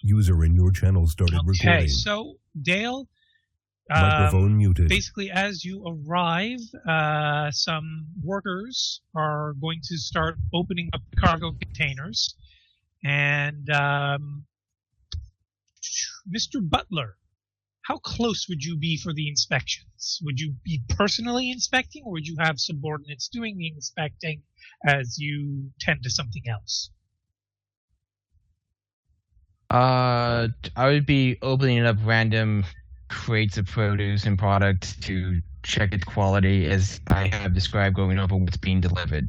User in your channel started recording. Okay, so Dale, Microphone muted. basically as you arrive, some workers are going to start opening up the cargo containers. And Mr. Butler, how close would you be for the inspections? Would you be personally inspecting, or would you have subordinates doing the inspecting as you tend to something else? I would be opening up random crates of produce and products to check its quality, as I have described, going over what's being delivered.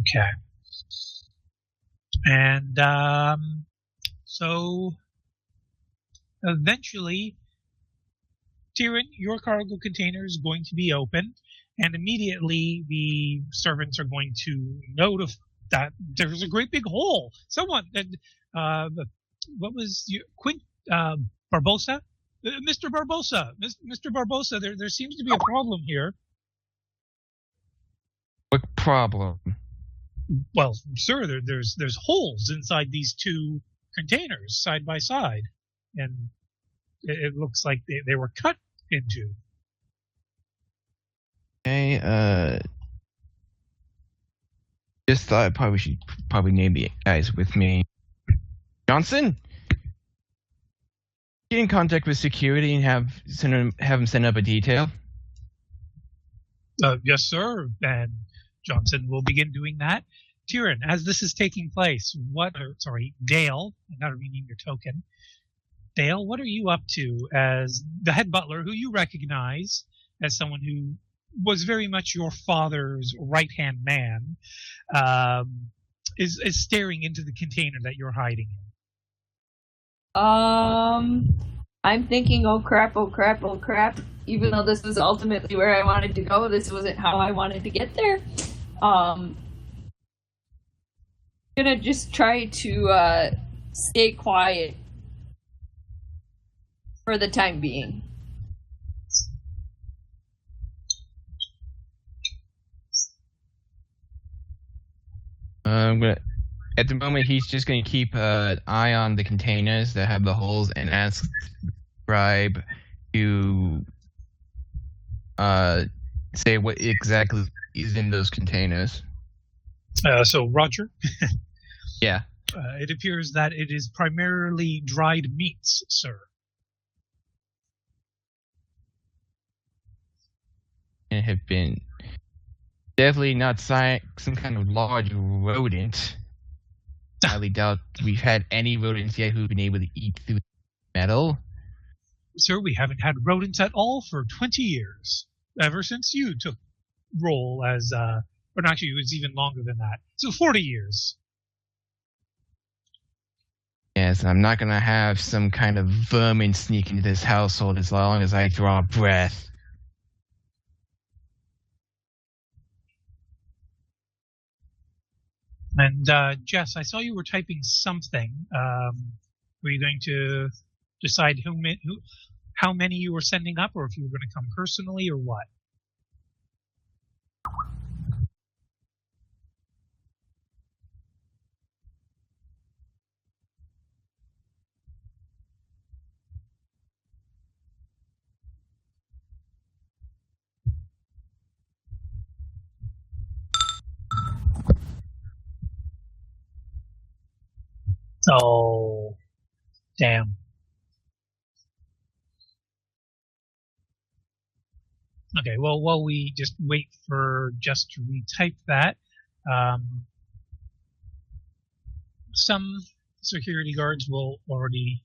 Okay. And so eventually, Tyrion, your cargo container is going to be open, and immediately the servants are going to notify that there's a great big hole. Someone, what was your Quint Barbosa? Mr. Barbosa, Mr. Barbosa, there seems to be a problem here. What problem? Well, sir, there's holes inside these two containers side by side, and it looks like they were cut into. Okay, just thought I probably should name the guys with me. Johnson? Get in contact with security and have them send up a detail. Yes, sir. And Johnson will begin doing that. Tyrion, as this is taking place, Dale, I gotta rename your token. Dale, what are you up to as the head butler, who you recognize as someone who was very much your father's right-hand man, is staring into the container that you're hiding in? I'm thinking, oh crap. Even though this was ultimately where I wanted to go, this wasn't how I wanted to get there. Gonna just try to stay quiet for the time being. At the moment, he's just going to keep an eye on the containers that have the holes and ask the scribe to say what exactly is in those containers. So, Roger? Yeah. It appears that it is primarily dried meats, sir. And have been definitely not some kind of large rodent. I highly doubt we've had any rodents yet who've been able to eat through metal. Sir, we haven't had rodents at all for 20 years. Ever since you took role as, or actually, it was even longer than that. So 40 years. Yes, I'm not going to have some kind of vermin sneak into this household as long as I draw breath. And Jess, I saw you were typing something. Were you going to decide how many you were sending up, or if you were going to come personally, or what? Oh, damn. Okay, well, while we just wait for Jess to retype that, some security guards will already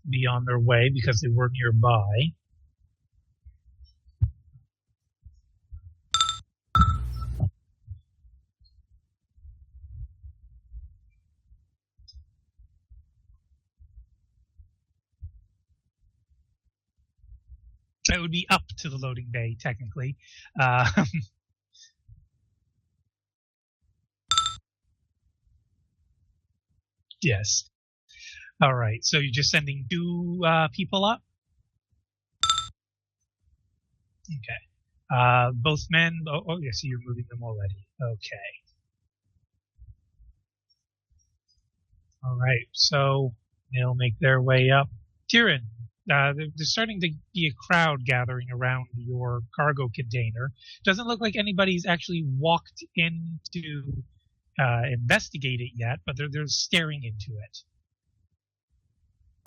be on their way because they were nearby. It would be up to the loading bay, technically. Yes. All right. So you're just sending two people up? Okay. Both men. Oh, yes, you're moving them already. Okay. All right. So They'll make their way up. Tyrion, there's starting to be a crowd gathering around your cargo container. Doesn't look like anybody's actually walked in to investigate it yet, but they're staring into it.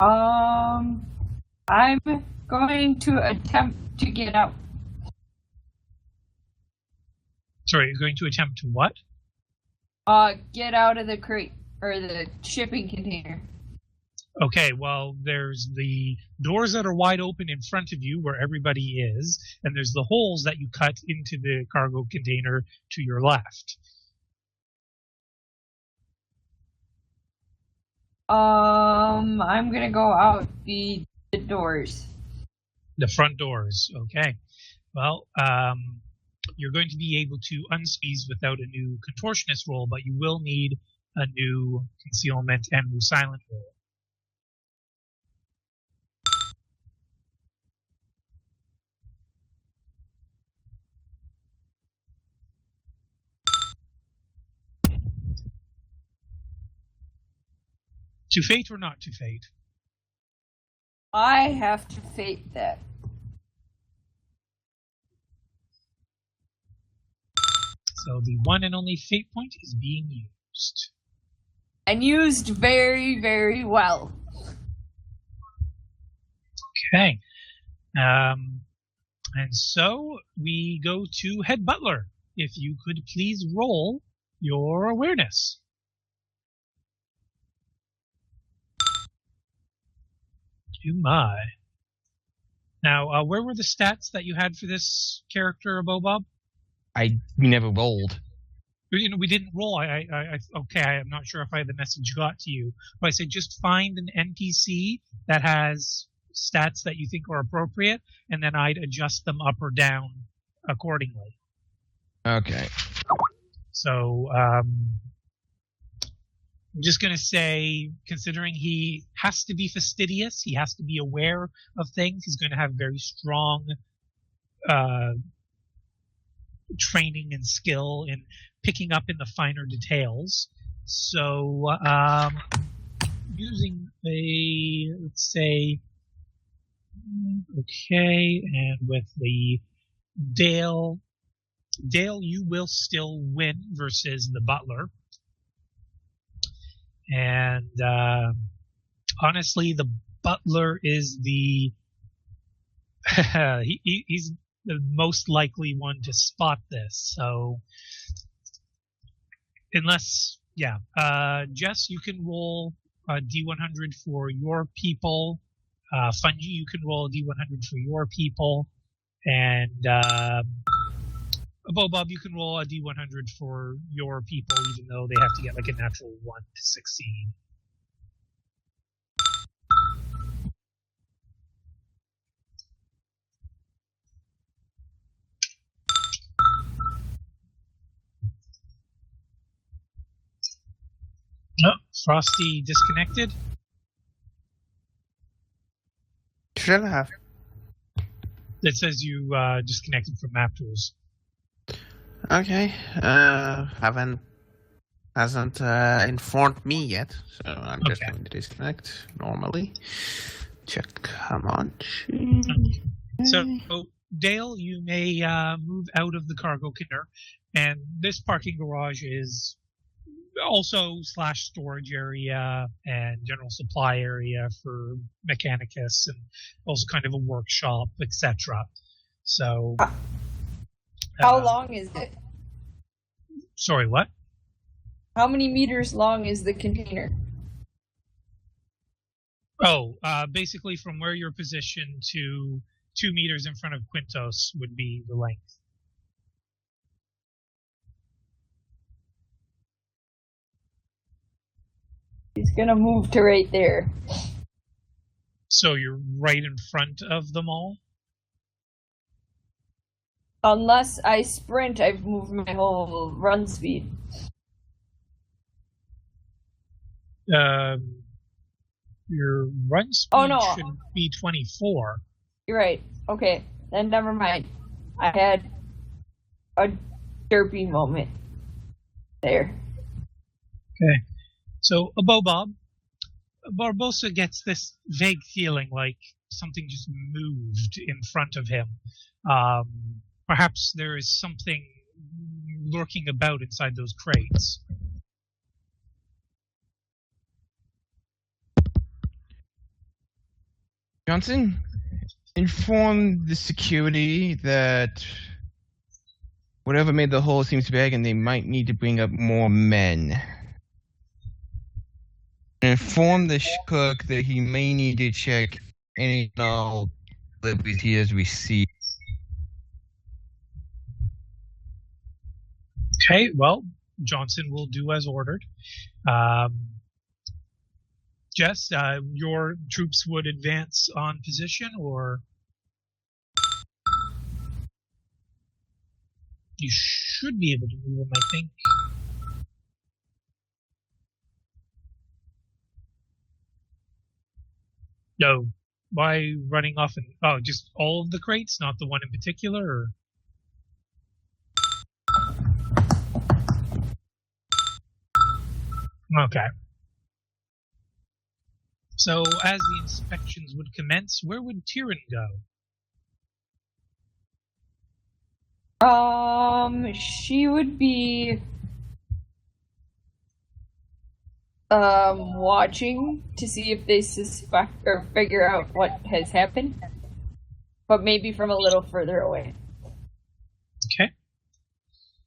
I'm going to attempt to get out. Sorry, you're going to attempt to what? Get out of the crate, or the shipping container. Okay, well, there's the doors that are wide open in front of you where everybody is, and there's the holes that you cut into the cargo container to your left. I'm gonna go out the doors. The front doors, okay. Well, you're going to be able to unsqueeze without a new contortionist roll, but you will need a new concealment and new silent roll. To fate or not to fate? I have to fate that. So the one and only fate point is being used. And used very, very well. Okay. And so we go to Head Butler. If you could please roll your awareness. Oh my. Now, where were the stats that you had for this character, Bob? We never rolled. We didn't roll. Okay, I'm not sure if the message got to you. But I said just find an NPC that has stats that you think are appropriate, and then I'd adjust them up or down accordingly. Okay. So, I'm just going to say, considering he has to be fastidious, he has to be aware of things, he's going to have very strong training and skill in picking up in the finer details. So, using let's say, okay, and with the Dale, you will still win versus the Butler. And honestly, the Butler is he's the most likely one to spot this. So, unless, Jess, you can roll a D100 for your people. Fungi, you can roll a D100 for your people. And Bob, you can roll a D100 for your people, even though they have to get like a natural 1 to succeed. Oh, Frosty disconnected. Should have. It says you disconnected from Map Tools. Okay. Hasn't informed me yet, so I'm just going to disconnect normally. Check. Come on. So, Dale, you may move out of the cargo container, and this parking garage is also / storage area and general supply area for Mechanicus, and also kind of a workshop, etc. So, how long is it? Sorry, what? How many meters long is the container? Oh, basically from where you're positioned to 2 meters in front of Quintos would be the length. He's gonna move to right there. So you're right in front of them all? Unless I sprint, I've moved my whole run speed. Your run speed should be 24. You're right. Okay, then never mind. I had a derpy moment there. Okay. So, Bob, Barbosa gets this vague feeling like something just moved in front of him. Perhaps there is something lurking about inside those crates. Johnson, inform the security that whatever made the hole seems big and they might need to bring up more men. Inform the cook that he may need to check any and all deliveries he has received. Okay, well, Johnson will do as ordered. Jess, your troops would advance on position, or you should be able to move them, I think. No. Why running off and just all of the crates, not the one in particular, or? Okay. So, as the inspections would commence, where would Tyrion go? She would be watching to see if they suspect or figure out what has happened, but maybe from a little further away. Okay.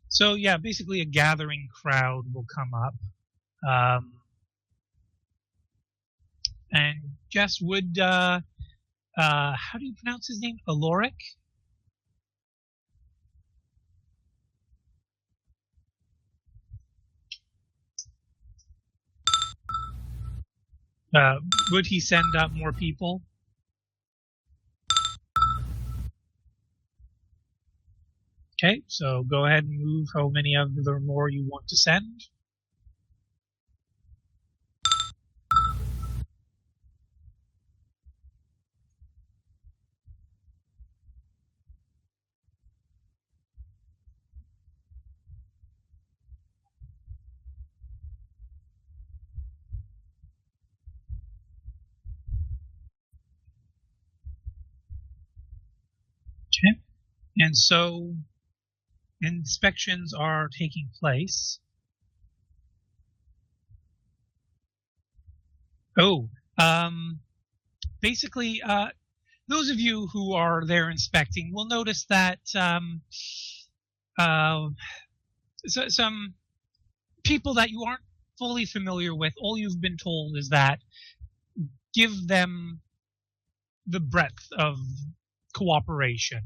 So yeah, basically a gathering crowd will come up. And Jess would, how do you pronounce his name? Aloric? Would he send up more people? Okay, so go ahead and move how many of the more you want to send. Okay, and so inspections are taking place. Basically, those of you who are there inspecting will notice that some people that you aren't fully familiar with, all you've been told is that give them the breadth of cooperation.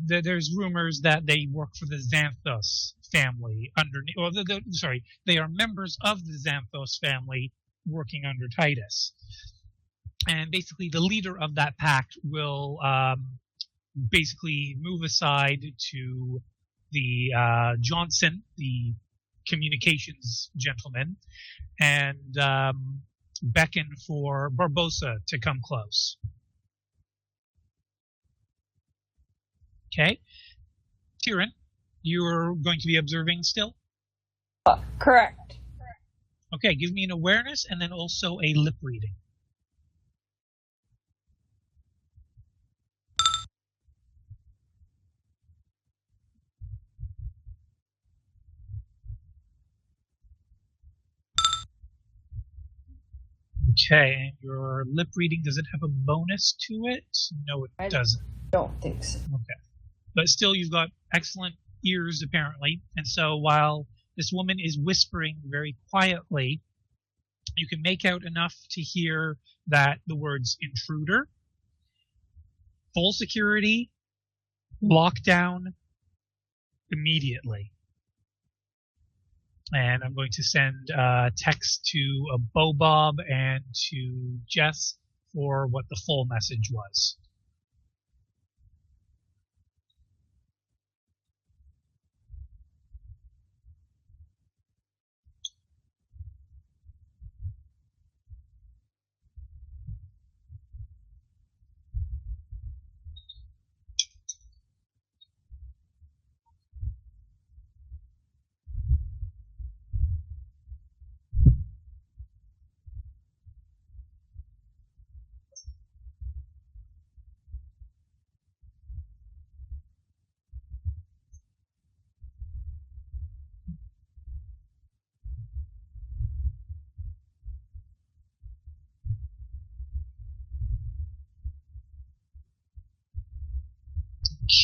There's rumors that they work for the Xanthos family underneath, or they are members of the Xanthos family working under Titus. And basically the leader of that pact will basically move aside to the Johnson, the communications gentleman, and beckon for Barbosa to come close. Okay. Tyrion, you're going to be observing still? Correct. Okay, give me an awareness and then also a lip reading. Okay, and your lip reading, does it have a bonus to it? No, it doesn't. Don't think so. Okay. But still, you've got excellent ears, apparently. And so while this woman is whispering very quietly, you can make out enough to hear that the words intruder, full security, lockdown, immediately. And I'm going to send text to Bobob and to Jess for what the full message was.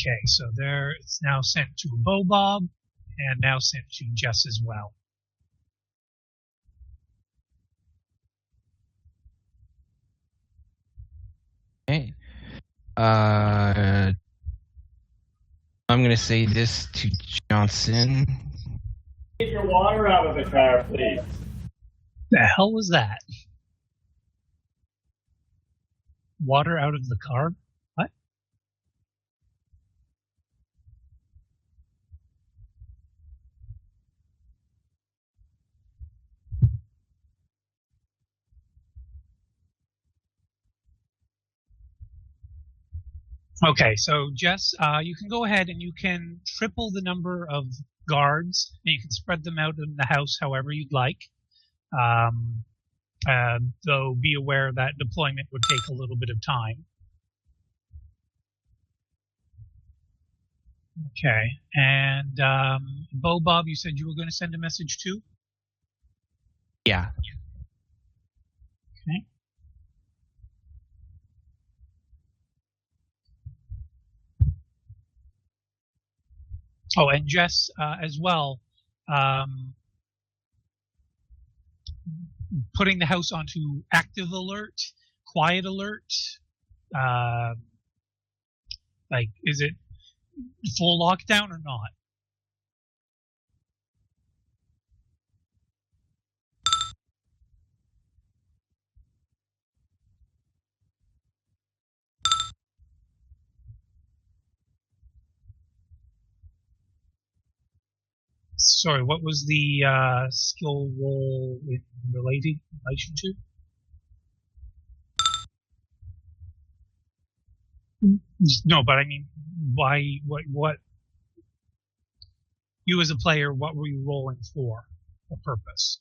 Okay, so there it's now sent to Bob and now sent to Jess as well. Okay. I'm gonna say this to Johnson. Get your water out of the car, please. The hell was that? Water out of the car? What? Okay, so Jess, you can go ahead and you can triple the number of guards, and you can spread them out in the house however you'd like. Though be aware that deployment would take a little bit of time. Okay, and Bob, you said you were going to send a message too? Yeah. Okay. Oh, and Jess, as well, putting the house onto active alert, quiet alert. Like, is it full lockdown or not? Sorry, what was the skill roll in relation to? No, but I mean, why? What? You as a player, what were you rolling for? What purpose?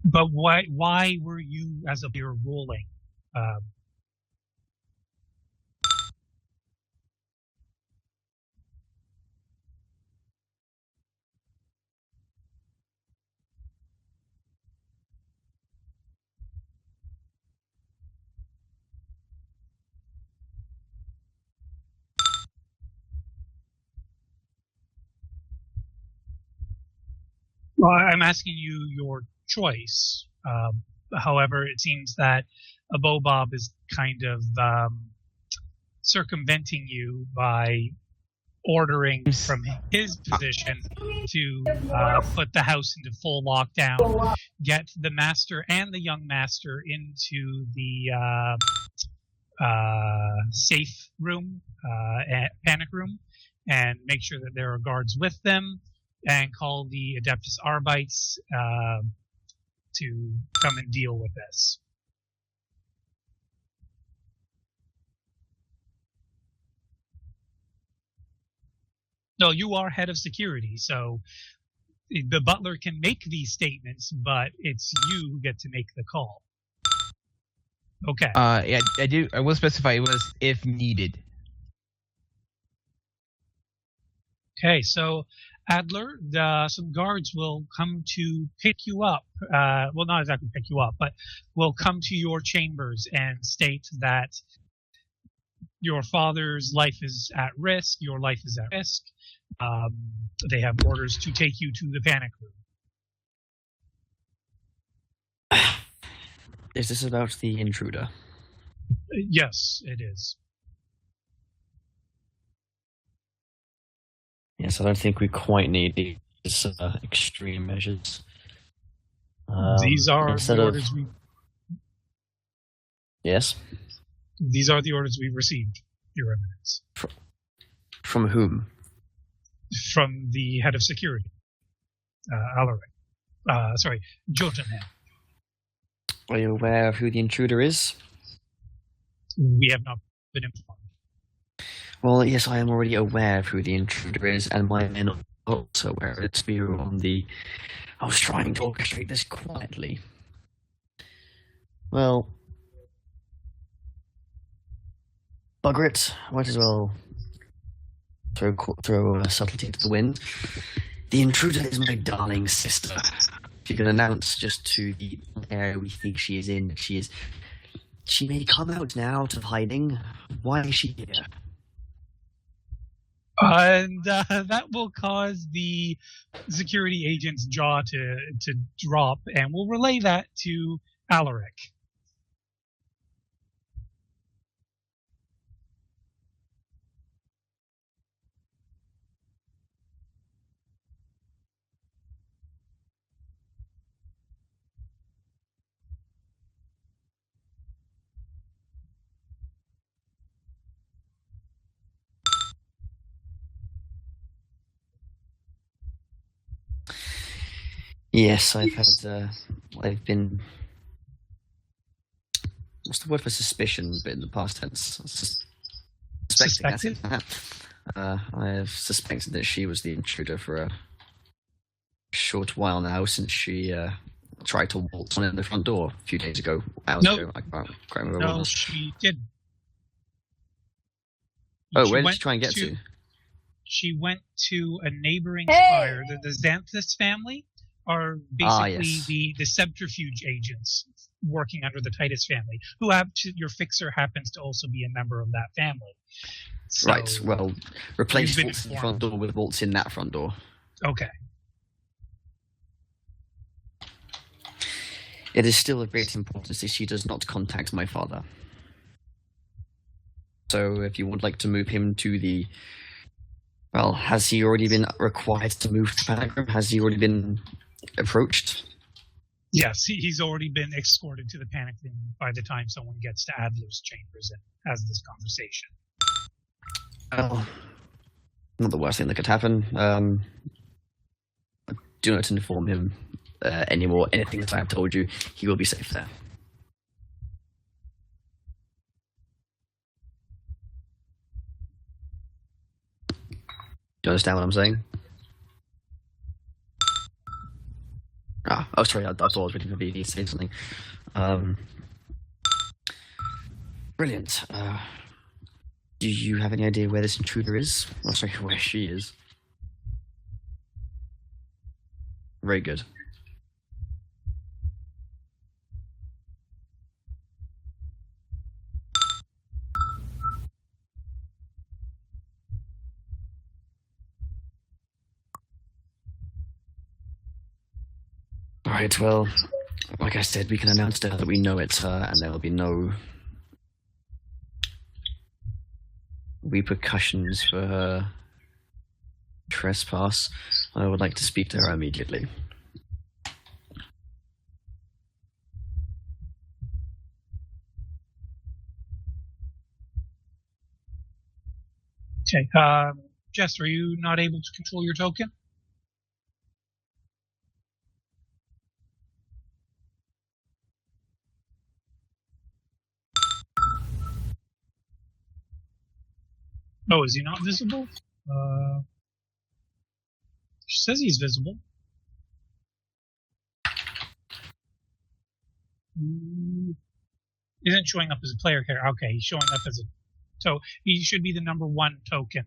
But why were you as a player rolling? Well, I'm asking you your choice. However, it seems that a Bob is kind of circumventing you by ordering from his position to put the house into full lockdown, get the master and the young master into the safe room, panic room, and make sure that there are guards with them, and call the Adeptus Arbites to come and deal with this. No, you are head of security, so the butler can make these statements, but it's you who get to make the call. Okay. Yeah, I will specify it was if needed. Okay, so Adler, some guards will come to pick you up. Well, not exactly pick you up, but will come to your chambers and state that your father's life is at risk, your life is at risk. They have orders to take you to the panic room. Is this about the intruder? Yes, it is. Yes, I don't think we quite need these extreme measures. These are the orders Yes? These are the orders we've received, Your Eminence. From whom? From the head of security, Alaric. Sorry, Jotunheim. Are you aware of who the intruder is? We have not been informed. Well, yes, I am already aware of who the intruder is, and my men are also aware. It's me on the... I was trying to orchestrate this quietly. Well... Bugger it. Might as well throw subtlety to the wind. The intruder is my darling sister. She can announce just to the area we think she is in. She may come out now out of hiding. Why is she here? And that will cause the security agent's jaw to drop, and we'll relay that to Alaric. Yes, I've been. What's the word for suspicion? But in the past tense, Suspected? I have suspected that she was the intruder for a short while now, since she tried to waltz on in the front door a few days ago. Hours Nope. ago. I can't remember No, what it was. she didn't. Oh, She where did went she try and get to? She went to a neighboring Hey! spire. The Xanthus family are basically yes. the subterfuge agents working under the Titus family, who your fixer happens to also be a member of that family. So, Right, well, replace you've been waltz in the informed. front door with waltz in that front door. Okay. It is still of great importance that she does not contact my father. So if you would like to move him to the... Well, has he already been required to move to the panic room? Has he already been approached? Yes, he's already been escorted to the panic room by the time someone gets to Adler's chambers and has this conversation. Well, not the worst thing that could happen. Do not inform him anymore. Anything that I have told you, he will be safe there. Do you understand what I'm saying? Sorry, I thought I was waiting for BD to say something. Brilliant. Do you have any idea where this intruder is? Oh, sorry, where she is. Very good. Alright, well, like I said, we can announce to her that we know it's her, and there will be no repercussions for her trespass. I would like to speak to her immediately. Okay. Jess, are you not able to control your token? Oh, is he not visible? She says he's visible. Isn't showing up as a player character. Okay, he's showing up as a... So he should be the number 1 token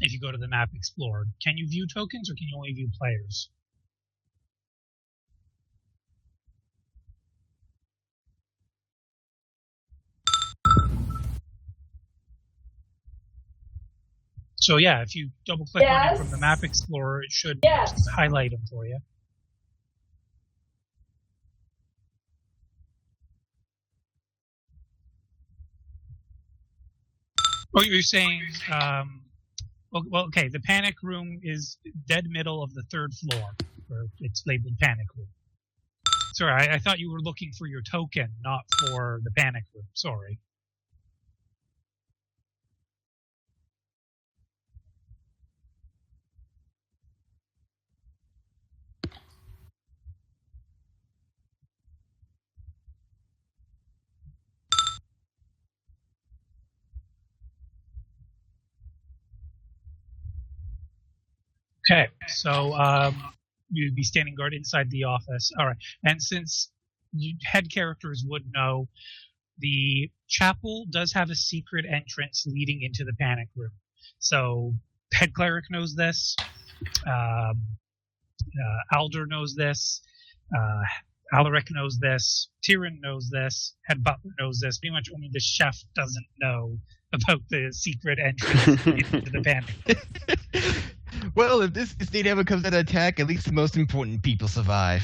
if you go to the map explorer. Can you view tokens or can you only view players? So yeah, if you double click on it from the map explorer, it should highlight them for you. Oh, you're saying, well, okay, the panic room is dead middle of the 3rd floor, where it's labeled panic room. Sorry, I thought you were looking for your token, not for the panic room. Sorry. Okay, so you'd be standing guard inside the office. All right, and since head characters would know, the chapel does have a secret entrance leading into the panic room. So head cleric knows this. Alder knows this. Alaric knows this. Tyrion knows this. Head butler knows this. Pretty much only the chef doesn't know about the secret entrance into the panic. Well, if this state ever comes under attack, at least the most important people survive.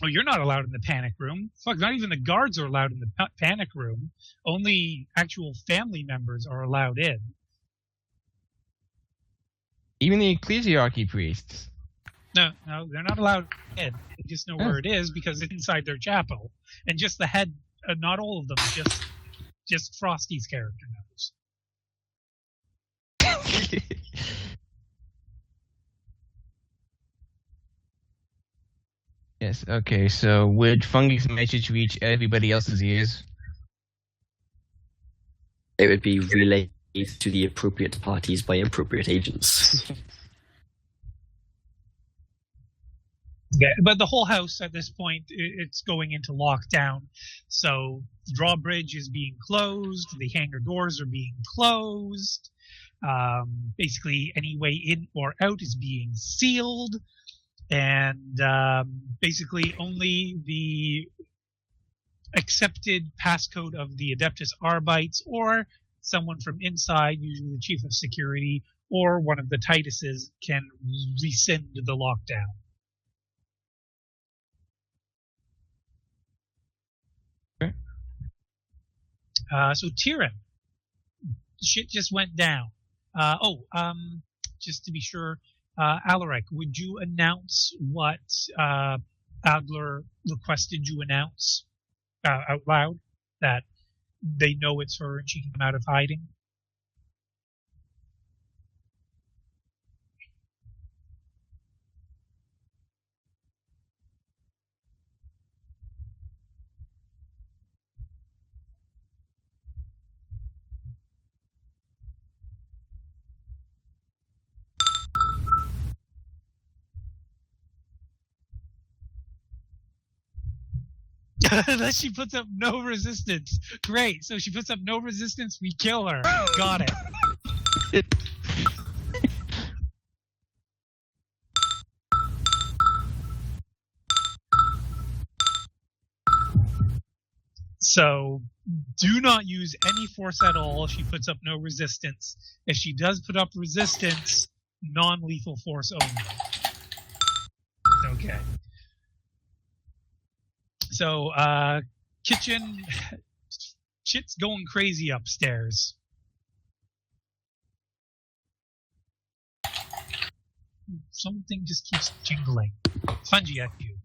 Oh, you're not allowed in the panic room. Fuck, not even the guards are allowed in the panic room. Only actual family members are allowed in. Even the ecclesiarchy priests. No, they're not allowed in. They just know where it is because it's inside their chapel. And just the head, not all of them, just Frosty's character knows. Yes, okay, so would Fungi's message reach everybody else's ears? It would be relayed to the appropriate parties by appropriate agents. Yeah, but the whole house at this point, it's going into lockdown. So the drawbridge is being closed. The hangar doors are being closed. Basically, any way in or out is being sealed. And basically, only the accepted passcode of the Adeptus Arbites or someone from inside, usually the chief of security, or one of the Tituses, can rescind the lockdown. So Tyrion, shit just went down. Just to be sure, Alaric, would you announce what Adler requested you announce out loud? That they know it's her and she can come out of hiding? Unless she puts up no resistance. Great. So she puts up no resistance, we kill her. Got it. So do not use any force at all. She puts up no resistance. If she does put up resistance, non-lethal force only. Okay. So, kitchen, shit's going crazy upstairs. Something just keeps jingling. Fungi at you.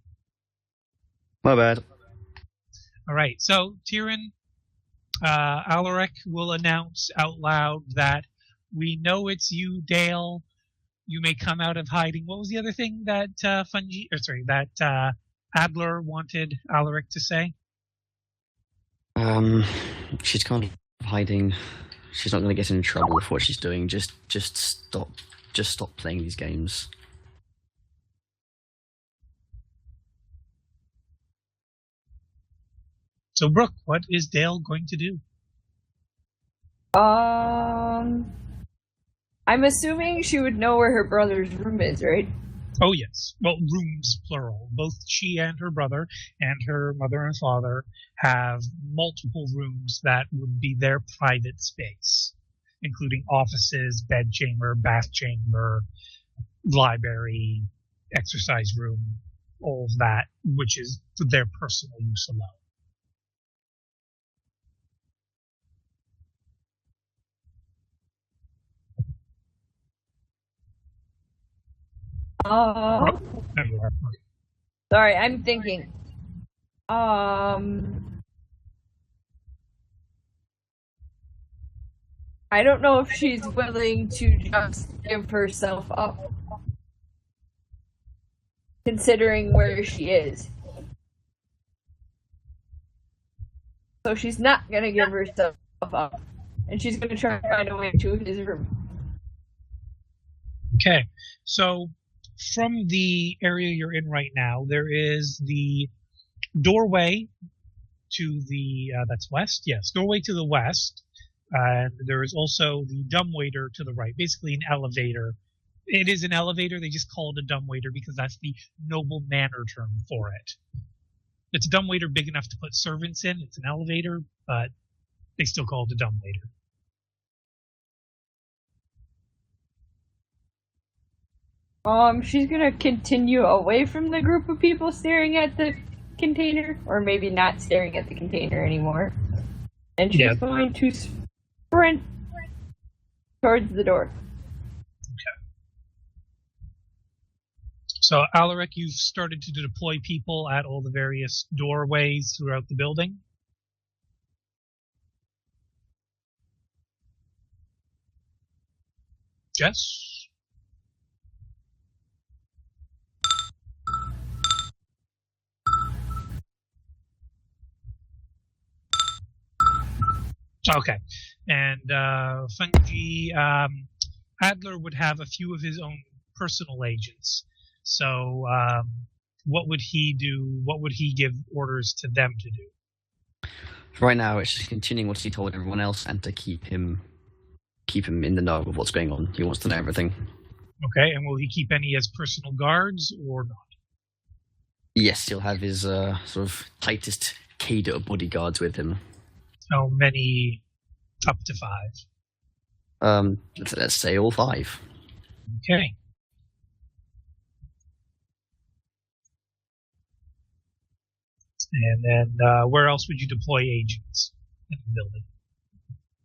My bad. Alright, so Tyrion, Alaric will announce out loud that we know it's you, Dale. You may come out of hiding. What was the other thing that Adler wanted Alaric to say? She's kind of hiding. She's not going to get in trouble with what she's doing. Just stop playing these games. So, Brooke, what is Dale going to do? I'm assuming she would know where her brother's room is, right? Oh, yes. Well, rooms, plural. Both she and her brother and her mother and father have multiple rooms that would be their private space, including offices, bed chamber, bath chamber, library, exercise room, all of that, which is for their personal use alone. Sorry, I'm thinking. I don't know if she's willing to just give herself up, considering where she is. So she's not gonna give herself up, and she's gonna try to find a way to his room. Okay, so from the area you're in right now, there is the doorway to the that's west. Yes, doorway to the west, and there is also the dumbwaiter to the right. Basically, an elevator. It is an elevator. They just call it a dumbwaiter because that's the noble manor term for it. It's a dumbwaiter big enough to put servants in. It's an elevator, but they still call it a dumbwaiter. She's gonna continue away from the group of people staring at the container, or maybe not staring at the container anymore. And she's going to sprint towards the door. So, Alaric, you've started to deploy people at all the various doorways throughout the building? Jess? Okay. And Fungi, Adler would have a few of his own personal agents. So what would he do? What would he give orders to them to do? Right now, it's just continuing what he told everyone else and to keep him in the know of what's going on. He wants to know everything. Okay, and will he keep any as personal guards or not? Yes, he'll have his sort of tightest cadre of bodyguards with him. How many? Up to 5. Let's say all 5. Okay. And then where else would you deploy agents in the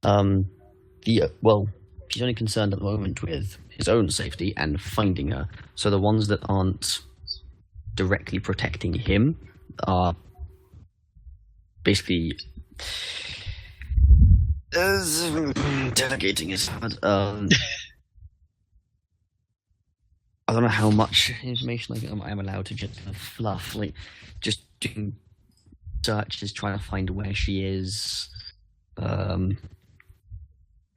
building? He's only concerned at the moment with his own safety and finding her. So the ones that aren't directly protecting him are basically delegating is hard. I don't know how much information I'm allowed to just kind of fluff, like just doing searches, trying to find where she is. I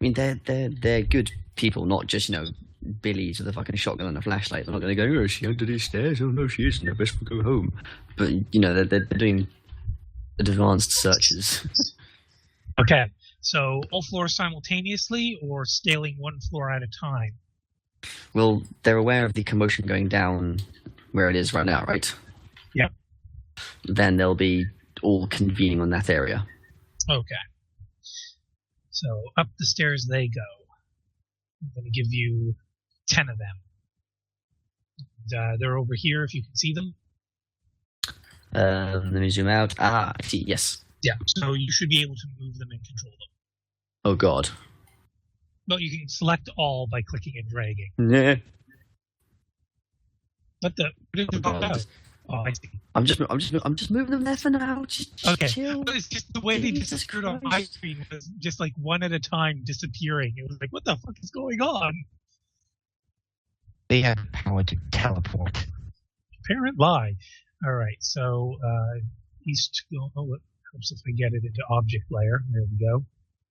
mean, they're good people, not just Billies with a fucking shotgun and a flashlight. They're not going to go, oh, is she under these stairs? Oh no, she isn't. I best we'll go home. But they're doing advanced searches. Okay, so all floors simultaneously, or scaling one floor at a time? Well, they're aware of the commotion going down where it is right now, right? Yep. Then they'll be all convening on that area. Okay. So up the stairs they go. I'm going to give you 10 of them. And, they're over here if you can see them. Let me zoom out. I see, yes. Yeah, so you should be able to move them and control them. Oh god. Well, you can select all by clicking and dragging. Yeah. What the? Oh, I see. I'm just moving them there for now. Just Okay. chill. But it's just the way they Jesus disappeared on my Christ. screen was just like one at a time disappearing. It was like, what the fuck is going on? They have power to teleport. Apparent lie. All right, so east. Oh, it helps if I get it into object layer. There we go.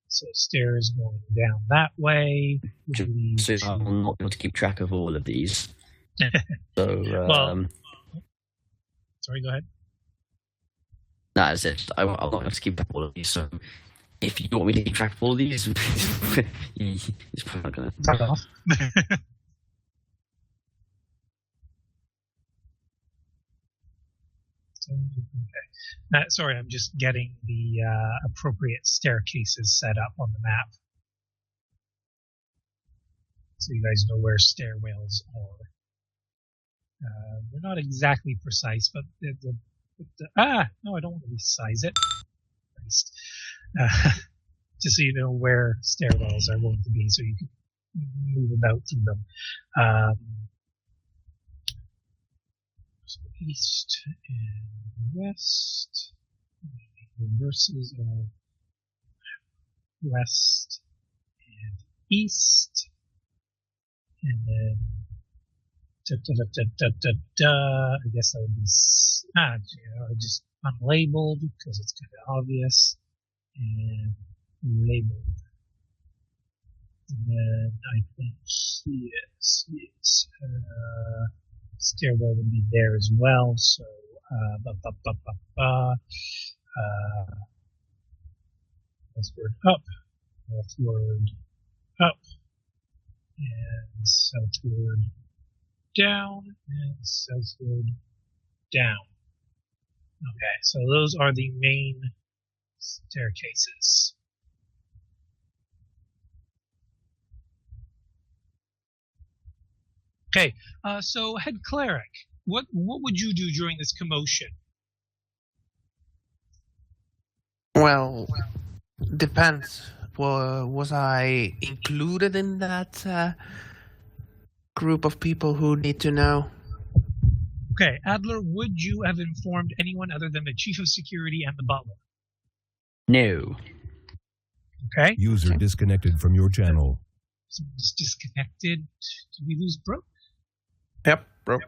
So stairs going down that way. So I'm not able to keep track of all of these. So, sorry, go ahead. no, that's it. I'm not going to keep track of all of these. So, if you want me to keep track of all of these, he's probably not going to. Fuck off. Okay. Sorry, I'm just getting the appropriate staircases set up on the map. So you guys know where stairwells are. They're not exactly precise, but no, I don't want to resize it. Christ. Just so you know where stairwells are going to be, so you can move about through them. So east and west. Reverses are west and east. And then I guess that would be just unlabeled because it's kind of obvious, and labeled. And then I think stairwell would be there as well. So Westward up, northward up, and southward down, and southward down. Okay, so those are the main staircases. Okay, so head cleric, what would you do during this commotion? Well, depends. Was I included in that group of people who need to know? Okay, Adler, would you have informed anyone other than the chief of security and the butler? No. Okay. User disconnected from your channel. Someone's disconnected. Did we lose Brooke? Yep, bro.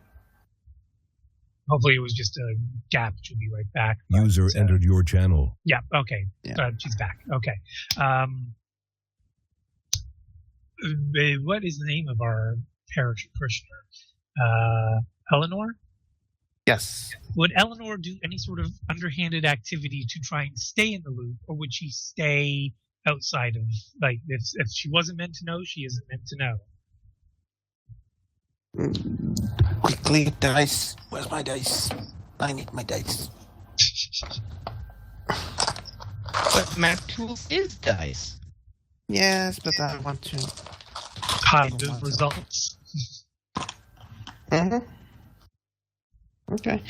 Hopefully it was just a gap. She'll be right back. User entered your channel. Yeah, okay. Yeah. She's back. Okay. What is the name of our parishioner? Eleanor? Yes. Would Eleanor do any sort of underhanded activity to try and stay in the loop, or would she stay outside of, like, if she wasn't meant to know, she isn't meant to know? Quickly, dice. Where's my dice? I need my dice. But Math Tools is dice. Yes, but I want to. Hide the results. Mm-hmm. Okay.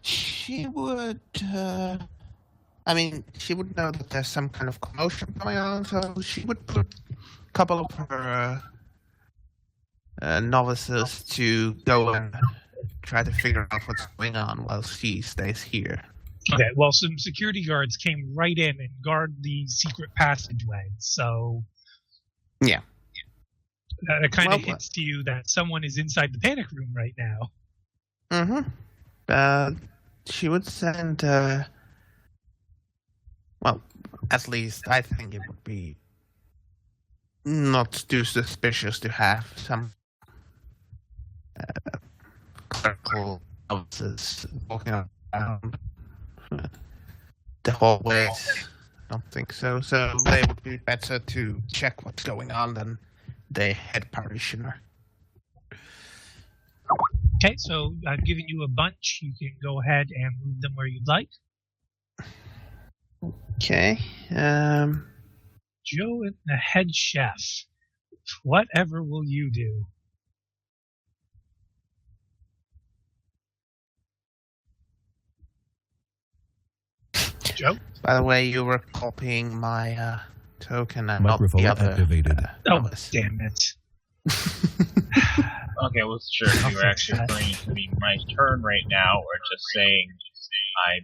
She would. I mean, she would know that there's some kind of commotion going on, so she would put a couple of her novices to go and try to figure out what's going on while she stays here. Okay, well, some security guards came right in and guard the secret passageway, so... Yeah. It kind of Well, hints to you that someone is inside the panic room right now. Mm-hmm. She would send, well, at least I think it would be not too suspicious to have some clerical novices walking around the hallways. I don't think so. So they would be better to check what's going on than the head parishioner. Okay, so I've given you a bunch. You can go ahead and move them where you'd like. Okay. Joe and the head chef. Whatever will you do? Joe? By the way, you were copying my token and not Microphone the other. activated. Oh, novice. damn it. Okay, I wasn't sure if you were actually referring to be my turn right now, or just saying I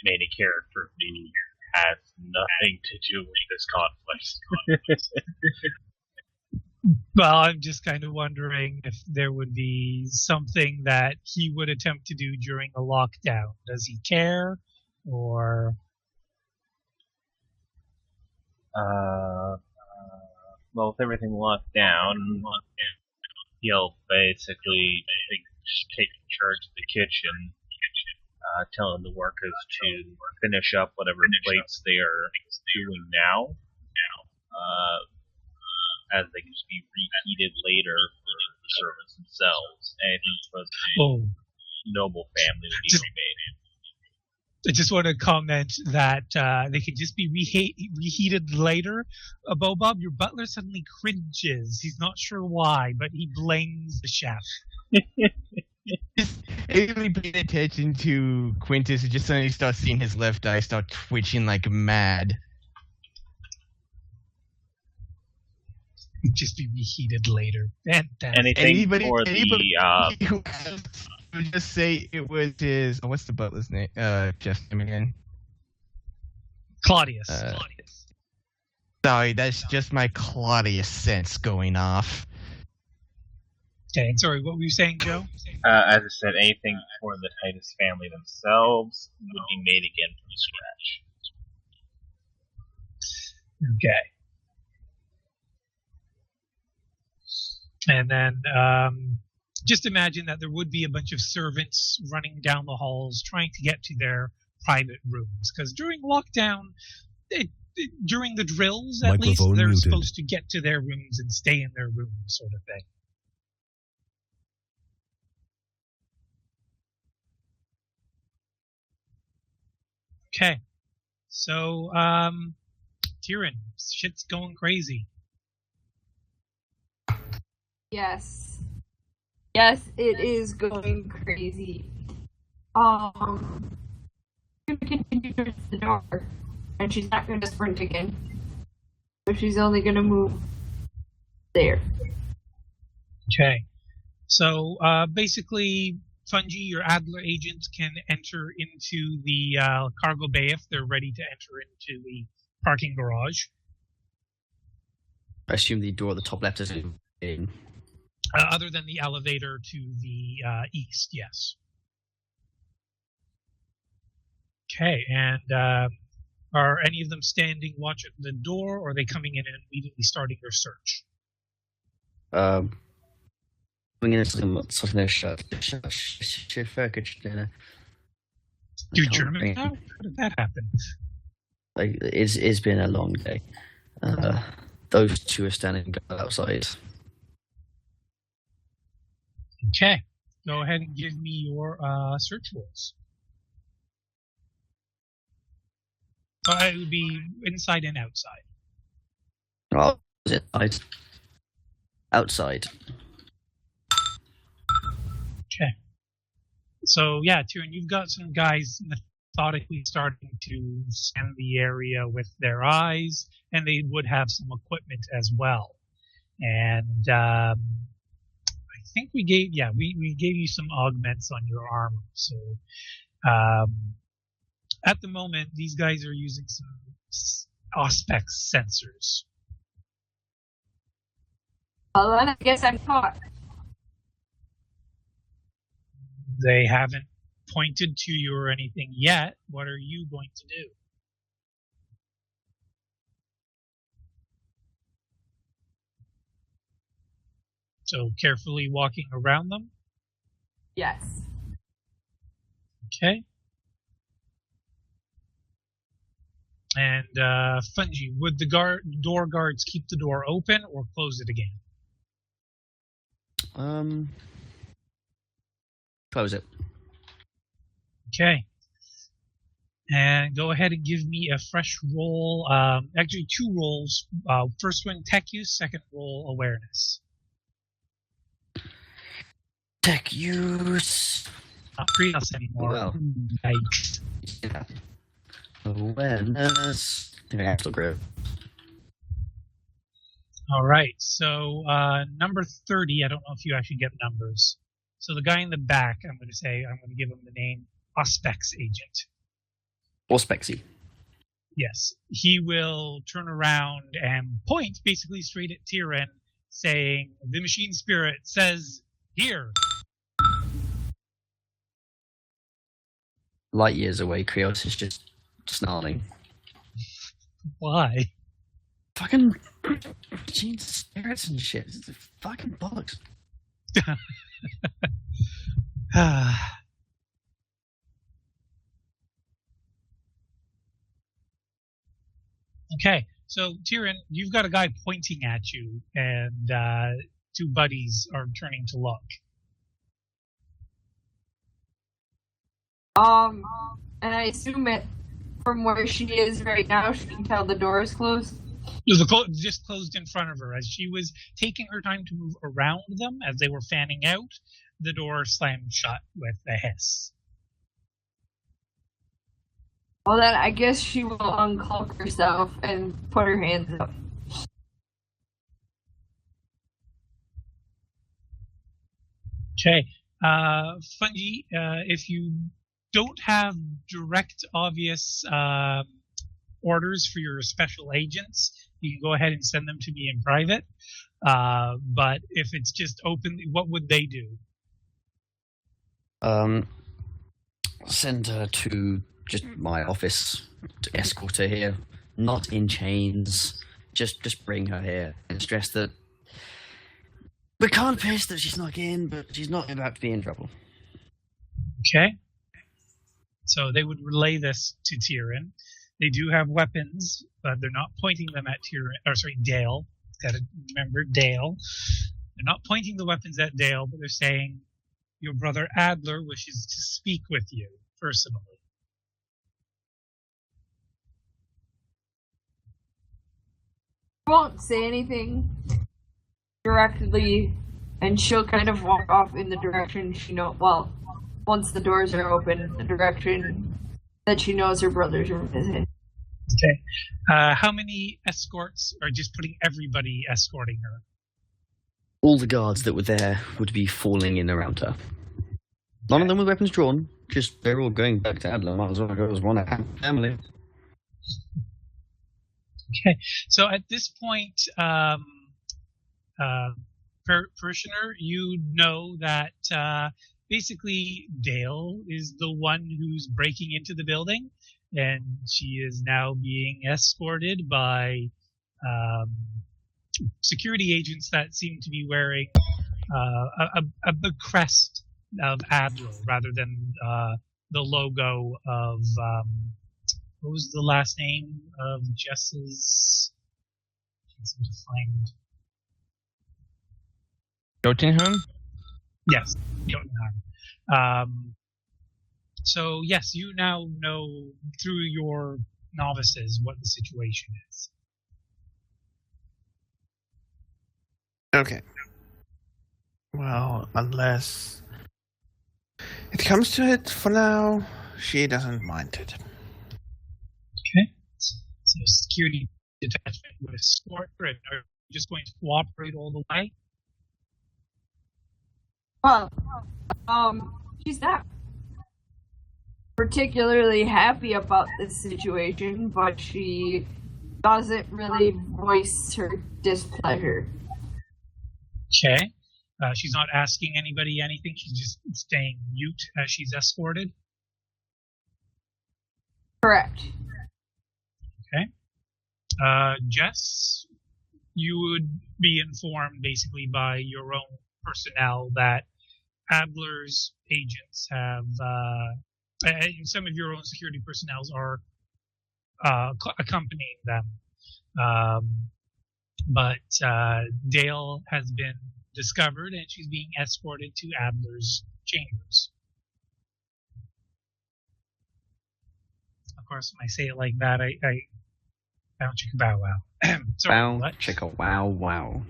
made a character who has nothing to do with this conflict. Well, I'm just kind of wondering if there would be something that he would attempt to do during a lockdown. Does he care? Or... Well, with everything locked down, he'll basically take charge of the kitchen, telling the workers to finish up whatever plates they are doing now, as they can just be reheated later for the servants themselves. Anything for the noble family would be remade. I just want to comment that they could just be reheated later. Bobob, your butler suddenly cringes. He's not sure why, but he blames the chef. Really paying attention to Quintus, and just suddenly starts seeing his left eye start twitching like mad. Just be reheated later. Fantastic. Anything for anybody who asks, would just say it was his. Oh, what's the butler's name? Jeff's name again. Claudius. Sorry, that's just my Claudius sense going off. Okay, and sorry, what were you saying, Joe? As I said, anything for the Titus family themselves would be made again from scratch. Okay. And then just imagine that there would be a bunch of servants running down the halls trying to get to their private rooms. Because during lockdown, during the drills, at least, Microphone they're muted. supposed to get to their rooms and stay in their rooms, sort of thing. Okay. So, Tyrion, shit's going crazy. Yes. Yes, it is going crazy. I'm gonna continue towards the door, and she's not gonna sprint again. So she's only gonna move there. Okay. So, basically, Fungi, your Adler agent, can enter into the cargo bay if they're ready to enter into the parking garage. I assume the door at the top left is in. Other than the elevator to the east, yes. Okay, and are any of them standing watch at the door, or are they coming in and immediately starting their search? Coming in something there, shut. Do German now? How did that happen? Like, it's been a long day. Those two are standing outside. Okay, go ahead and give me your search rolls. It would be inside and outside. Oh, is it outside? Okay. So, yeah, Tyrion, you've got some guys methodically starting to scan the area with their eyes, and they would have some equipment as well. And I think we gave you some augments on your armor. So, at the moment, these guys are using some Auspex sensors. Well, then I guess I'm caught. They haven't pointed to you or anything yet. What are you going to do? So carefully walking around them. Yes. Okay. And Fungi, would the door guards keep the door open or close it again? Close it. Okay. And go ahead and give me a fresh roll. Actually, 2 rolls. First one, tech use. Second roll, awareness. Tech use. Not Prius anymore. Well. Yikes. Yeah. Awareness. Actual grip. All right. So number 30. I don't know if you actually get numbers. So the guy in the back, I'm going to give him the name Auspex Agent. Auspexy. Yes. He will turn around and point basically straight at Tyrion, saying, "The machine spirit says here." Light years away, Krios is just snarling. Why? Fucking machine spirits and shit. It's fucking bollocks. Okay, so Tyrion, you've got a guy pointing at you, and 2 buddies are turning to look. And I assume it from where she is right now, she can tell the door is closed. Just closed in front of her. As she was taking her time to move around them as they were fanning out, the door slammed shut with a hiss. Well, then I guess she will uncloak herself and put her hands up. Okay. Fungi, if you don't have direct, obvious orders for your special agents, you can go ahead and send them to me in private. But if it's just open, what would they do? Send her to just my office to escort her here. Not in chains. Just bring her here and stress that We're kind of pissed that she snuck in, but she's not about to be in trouble. Okay. So they would relay this to Tyrion. They do have weapons, but they're not pointing them at Dale. Gotta remember Dale. They're not pointing the weapons at Dale, but they're saying, your brother Adler wishes to speak with you personally. Won't say anything directly, and she'll kind of walk off in the direction she knows. Well, once the doors are open, the direction that she knows her brother's room is in. Okay. How many escorts are just putting everybody escorting her? All the guards that were there would be falling in around her. None of them with weapons drawn. Just they're all going back to Adler. Might as well go as one family. Okay, so at this point, Parishioner, you know that basically Dale is the one who's breaking into the building, and she is now being escorted by security agents that seem to be wearing the crest of Adler rather than the logo of... what was the last name of Jess's? I can't seem to find. Jotunheim? Yes, Jotunheim. So yes, you now know through your novices what the situation is. Okay. Well, unless it comes to it, for now, she doesn't mind it. Okay. So security detachment would escort her, and are you just going to cooperate all the way? Well, she's not particularly happy about this situation, but she doesn't really voice her displeasure. Okay. She's not asking anybody anything. She's just staying mute as she's escorted. Correct. Okay. Jess, you would be informed basically by your own personnel that Adler's agents have, and some of your own security personnel are accompanying them. But Dale has been discovered and she's being escorted to Adler's chambers. Of course, when I say it like that, I bow chicka bow wow. Sorry, Bow what? chicka wow wow.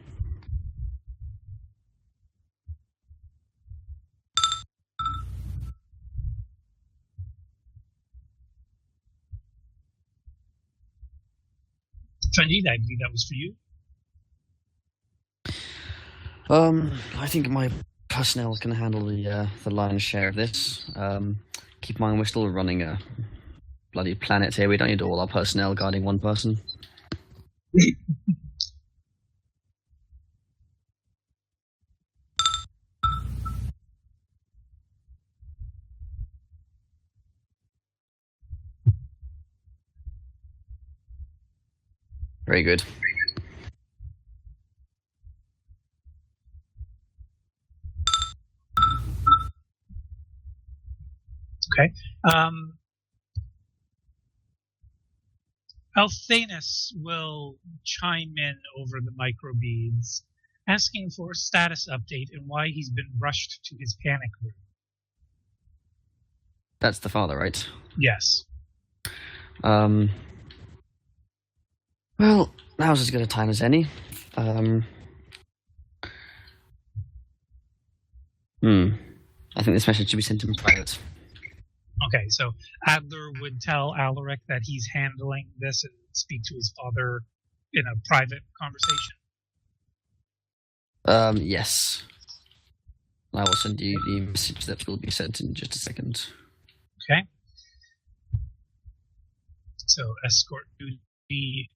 Sanjit, I believe that was for you. I think my personnel can handle the lion's share of this. Keep in mind we're still running a bloody planet here. We don't need all our personnel guarding one person. Very good. Okay. Althanus will chime in over the microbeads, asking for a status update and why he's been rushed to his panic room. That's the father, right? Yes. Well, now's as good a time as any. I think this message should be sent in private. Okay, so Adler would tell Alaric that he's handling this and speak to his father in a private conversation. Yes. I will send you the message that will be sent in just a second. Okay. So escort duty,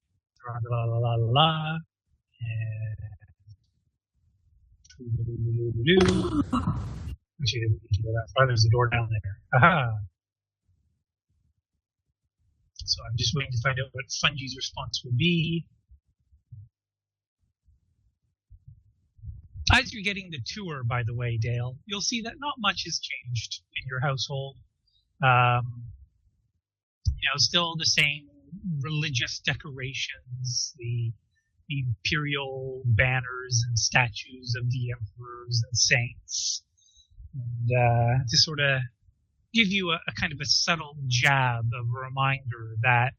la la la la la, She didn't need to go that far. There's a door down there. Aha. So I'm just waiting to find out what Fungi's response will be. As you're getting the tour, by the way, Dale, you'll see that not much has changed in your household. Still the same religious decorations, the imperial banners and statues of the emperors and saints, and to sort of give you a kind of a subtle jab of a reminder that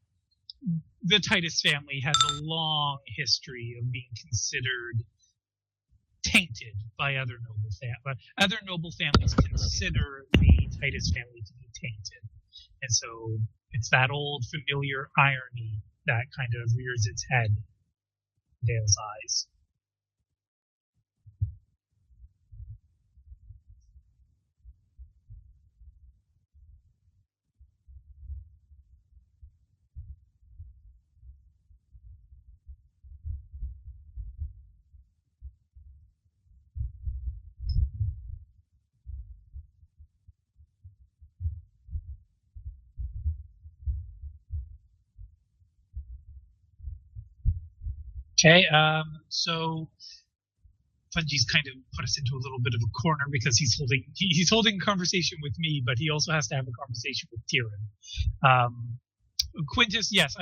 the Titus family has a long history of being considered tainted by other noble families. Other noble families consider the Titus family to be tainted. And so it's that old familiar irony that kind of rears its head in Dale's eyes. Okay, so Fungi's kind of put us into a little bit of a corner because he's holding a conversation with me, but he also has to have a conversation with Tyrion. Quintus, yes,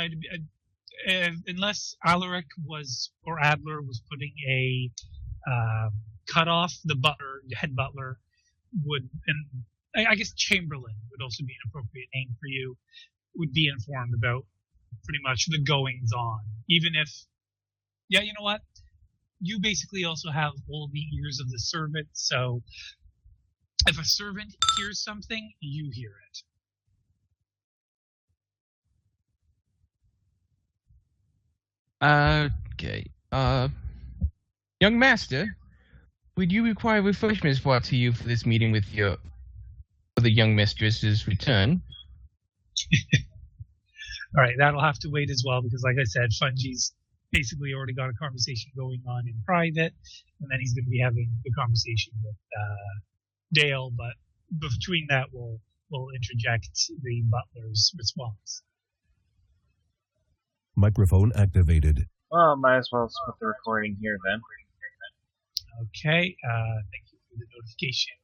unless Alaric Adler was putting a cut off, the head butler would, and I guess Chamberlain would also be an appropriate name for you, would be informed about pretty much the goings on, even if. Yeah, you know what? You basically also have all the ears of the servant, so if a servant hears something, you hear it. Okay. Young master, would you require refreshments brought to you for this meeting with the young mistress's return? All right, that'll have to wait as well, because like I said, Fungi's basically already got a conversation going on in private, and then he's going to be having the conversation with Dale, but between that we'll interject the butler's response. Microphone activated. Well, might as well put the recording here then. Okay, thank you for the notification,